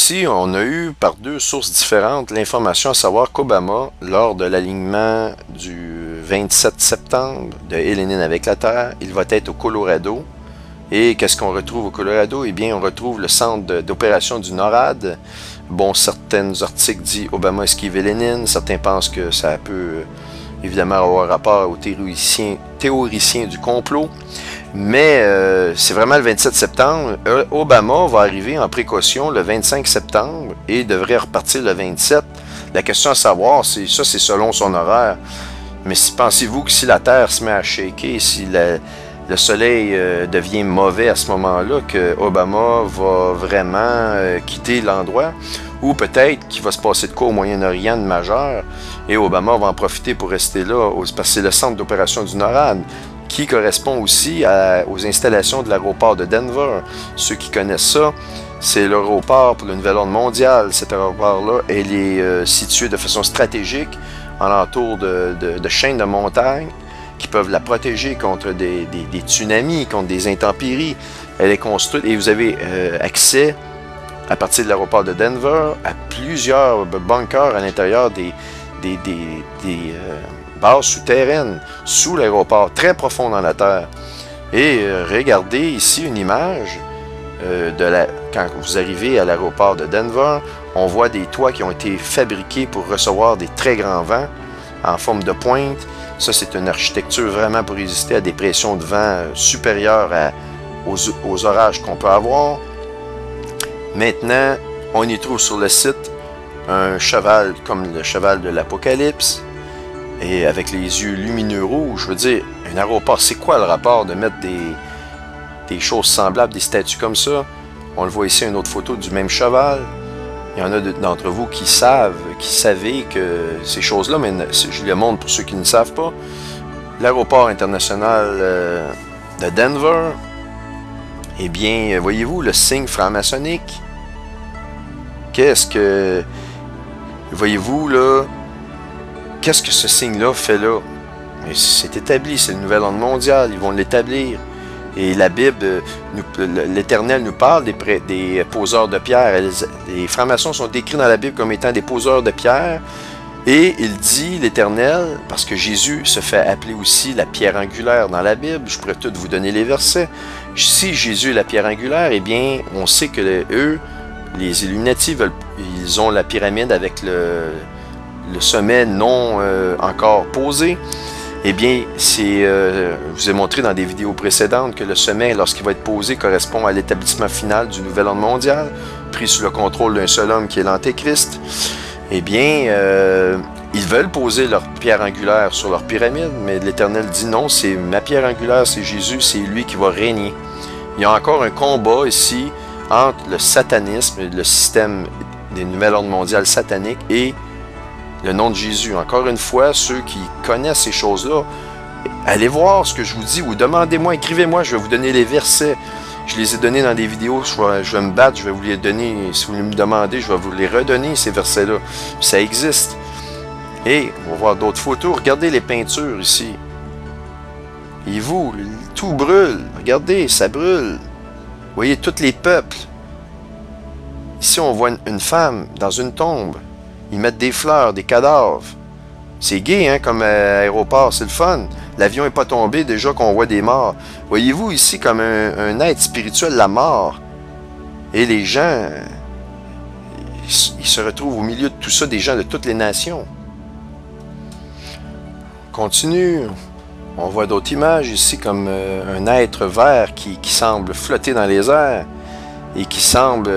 ici, on a eu par deux sources différentes l'information à savoir qu'Obama, lors de l'alignement du 27 septembre de Lénine avec la Terre, il va être au Colorado. Et qu'est-ce qu'on retrouve au Colorado? Eh bien, on retrouve le centre d'opération du NORAD. Bon, certains articles disent Obama esquive Lénine, certains pensent que ça peut évidemment avoir rapport aux théoriciens du complot. Mais c'est vraiment le 27 septembre. Obama va arriver en précaution le 25 septembre et devrait repartir le 27. La question à savoir, c'est selon son horaire. Mais pensez-vous que si la Terre se met à shaker, si le soleil devient mauvais à ce moment-là, que Obama va vraiment quitter l'endroit, ou peut-être qu'il va se passer de quoi au Moyen-Orient de majeur, et Obama va en profiter pour rester là, parce que c'est le centre d'opération du NORAD, qui correspond aussi aux installations de l'aéroport de Denver. Ceux qui connaissent ça, c'est l'aéroport pour le nouvel ordre mondial. Cet aéroport-là, elle est située de façon stratégique en l'entour de chaînes de montagnes qui peuvent la protéger contre des tsunamis, contre des intempéries. Elle est construite et vous avez accès, à partir de l'aéroport de Denver, à plusieurs bunkers à l'intérieur des bases souterraines, sous l'aéroport, très profond dans la terre. Et regardez ici une image quand vous arrivez à l'aéroport de Denver, on voit des toits qui ont été fabriqués pour recevoir des très grands vents en forme de pointe. Ça, c'est une architecture vraiment pour résister à des pressions de vent supérieures aux orages qu'on peut avoir. Maintenant, on y trouve sur le site un cheval comme le cheval de l'Apocalypse et avec les yeux lumineux rouges. Je veux dire, un aéroport, c'est quoi le rapport de mettre des choses semblables, des statues comme ça? On le voit ici, une autre photo du même cheval. Il y en a d'entre vous qui savaient que ces choses-là, mais je les montre pour ceux qui ne savent pas. L'aéroport international de Denver, eh bien, voyez-vous le signe franc-maçonnique? Qu'est-ce que... Voyez-vous, là, qu'est-ce que ce signe-là fait là? C'est établi, c'est le nouvel ordre mondial, ils vont l'établir. Et la Bible, l'Éternel nous parle des poseurs de pierre. Les francs-maçons sont décrits dans la Bible comme étant des poseurs de pierre. Et il dit, l'Éternel, parce que Jésus se fait appeler aussi la pierre angulaire dans la Bible, je pourrais tout vous donner les versets. Si Jésus est la pierre angulaire, eh bien, on sait que eux, les Illuminati, ils ont la pyramide avec le sommet non encore posé. Eh bien, je vous ai montré dans des vidéos précédentes que le sommet, lorsqu'il va être posé, correspond à l'établissement final du nouvel ordre mondial, pris sous le contrôle d'un seul homme qui est l'Antéchrist. Eh bien, ils veulent poser leur pierre angulaire sur leur pyramide, mais l'Éternel dit non, c'est ma pierre angulaire, c'est Jésus, c'est lui qui va régner. Il y a encore un combat ici entre le satanisme, le système des nouvel ordre mondial satanique et le nom de Jésus. Encore une fois, ceux qui connaissent ces choses-là, allez voir ce que je vous dis ou demandez-moi, écrivez-moi, je vais vous donner les versets. Je les ai donnés dans des vidéos, je vais me battre, je vais vous les donner. Si vous me demandez, je vais vous les redonner, ces versets-là. Ça existe. Et on va voir d'autres photos. Regardez les peintures ici. Et vous, tout brûle. Regardez, ça brûle. Vous voyez tous les peuples. Ici, on voit une femme dans une tombe. Ils mettent des fleurs, des cadavres. C'est gai, hein, comme aéroport, c'est le fun. L'avion n'est pas tombé, déjà qu'on voit des morts. Voyez-vous ici comme un être spirituel, la mort. Et les gens, ils se retrouvent au milieu de tout ça, des gens de toutes les nations. On continue. On voit d'autres images ici comme un être vert qui semble flotter dans les airs et qui semble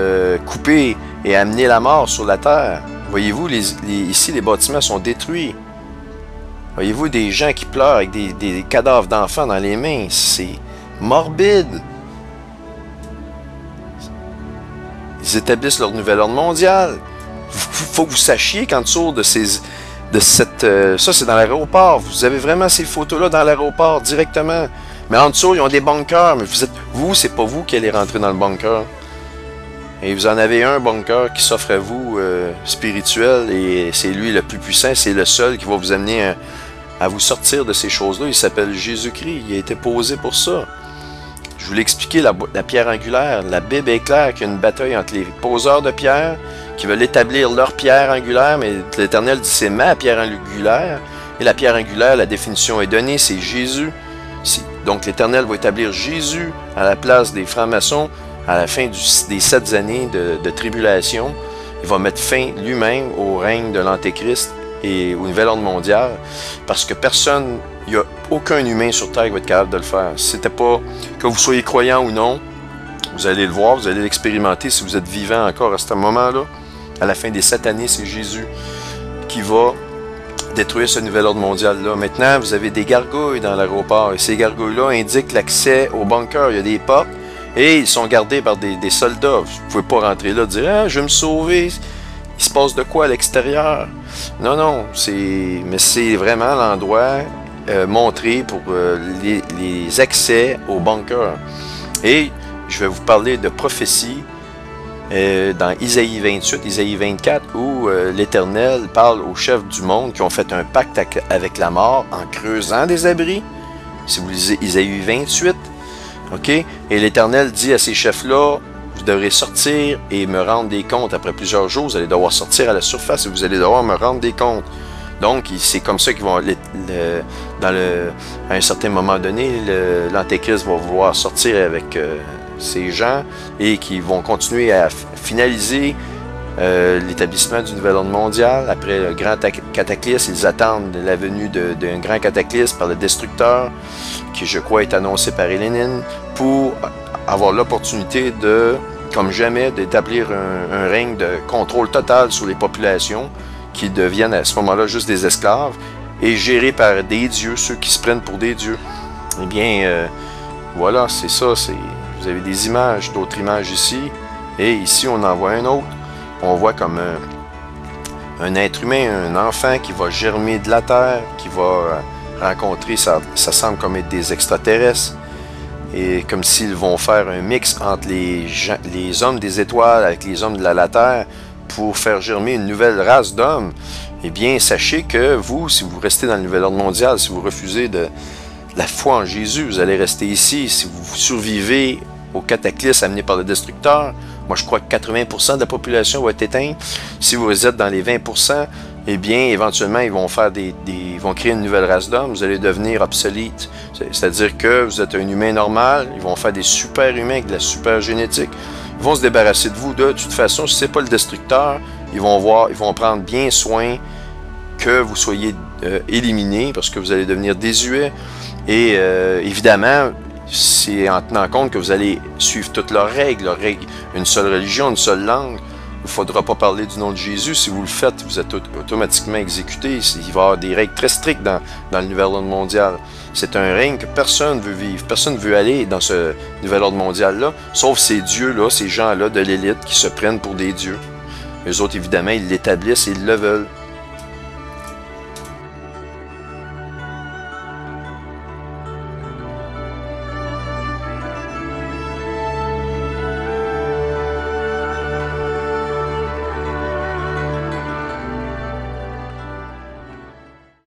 couper et amener la mort sur la terre. Voyez-vous, ici, les bâtiments sont détruits. Voyez-vous, des gens qui pleurent avec des cadavres d'enfants dans les mains. C'est morbide. Ils établissent leur nouvel ordre mondial. Faut que vous sachiez qu'en dessous de ça, c'est dans l'aéroport. Vous avez vraiment ces photos-là dans l'aéroport, directement. Mais en dessous, ils ont des bunkers. Mais c'est pas vous qui allez rentrer dans le bunker. Et vous en avez un bunker qui s'offre à vous spirituel, et c'est lui le plus puissant, c'est le seul qui va vous amener à vous sortir de ces choses-là. Il s'appelle Jésus-Christ, il a été posé pour ça. Je vous l'ai expliqué, la pierre angulaire. La Bible est claire qu'il y a une bataille entre les poseurs de pierre qui veulent établir leur pierre angulaire, mais l'Éternel dit c'est ma pierre angulaire. Et la pierre angulaire, la définition est donnée, c'est Jésus. Donc l'Éternel va établir Jésus à la place des francs-maçons à la fin des 7 années de tribulation. Il va mettre fin lui-même au règne de l'Antéchrist et au nouvel ordre mondial, parce que personne, il n'y a aucun humain sur Terre qui va être capable de le faire. Si c'était pas, que vous soyez croyant ou non, vous allez le voir, vous allez l'expérimenter si vous êtes vivant encore à ce moment-là. À la fin des 7 années, c'est Jésus qui va détruire ce nouvel ordre mondial-là. Maintenant, vous avez des gargouilles dans l'aéroport, et ces gargouilles-là indiquent l'accès au bunker. Il y a des portes, et ils sont gardés par des soldats. Vous ne pouvez pas rentrer là et dire « Ah, je vais me sauver ». Il se passe de quoi à l'extérieur? Non, non, mais c'est vraiment l'endroit montré pour les accès au bunker. Et je vais vous parler de prophétie dans Isaïe 28, Isaïe 24, où l'Éternel parle aux chefs du monde qui ont fait un pacte avec la mort en creusant des abris. Si vous lisez Isaïe 28, OK? Et l'Éternel dit à ces chefs-là, vous devrez sortir et me rendre des comptes. Après plusieurs jours, vous allez devoir sortir à la surface et vous allez devoir me rendre des comptes. Donc, c'est comme ça qu'ils vont, à un certain moment donné, l'Antéchrist va vouloir sortir avec ces gens et qui vont continuer à finaliser l'établissement du nouvel ordre mondial. Après le grand cataclysme, ils attendent la venue d'un grand cataclysme par le destructeur, qui je crois est annoncé par Lénine, pour avoir l'opportunité de, comme jamais, d'établir un règne de contrôle total sur les populations qui deviennent à ce moment-là juste des esclaves et gérés par des dieux, ceux qui se prennent pour des dieux. Eh bien, voilà, c'est ça. Vous avez des images, d'autres images ici, et ici on en voit un autre. On voit comme un être humain, un enfant qui va germer de la terre, qui va rencontrer, ça semble comme être des extraterrestres, et comme s'ils vont faire un mix entre les hommes des étoiles avec les hommes de la terre pour faire germer une nouvelle race d'hommes. Eh bien, sachez que vous, si vous restez dans le nouvel ordre mondial, si vous refusez de la foi en Jésus, vous allez rester ici. Si vous survivez au cataclysme amené par le destructeur, moi je crois que 80% de la population va être éteinte. Si vous êtes dans les 20%, eh bien, éventuellement, ils vont faire ils vont créer une nouvelle race d'hommes, vous allez devenir obsolète. C'est-à-dire que vous êtes un humain normal, ils vont faire des super-humains avec de la super-génétique. Ils vont se débarrasser de vous. De toute façon, si ce n'est pas le destructeur, ils vont prendre bien soin que vous soyez éliminé, parce que vous allez devenir désuet. Et évidemment, c'est en tenant compte que vous allez suivre toutes leurs règles, une seule religion, une seule langue. Il ne faudra pas parler du nom de Jésus. Si vous le faites, vous êtes automatiquement exécuté. Il va y avoir des règles très strictes dans le nouvel ordre mondial. C'est un règne que personne ne veut vivre. Personne ne veut aller dans ce nouvel ordre mondial-là, sauf ces dieux-là, ces gens-là de l'élite qui se prennent pour des dieux. Eux autres, évidemment, ils l'établissent et ils le veulent.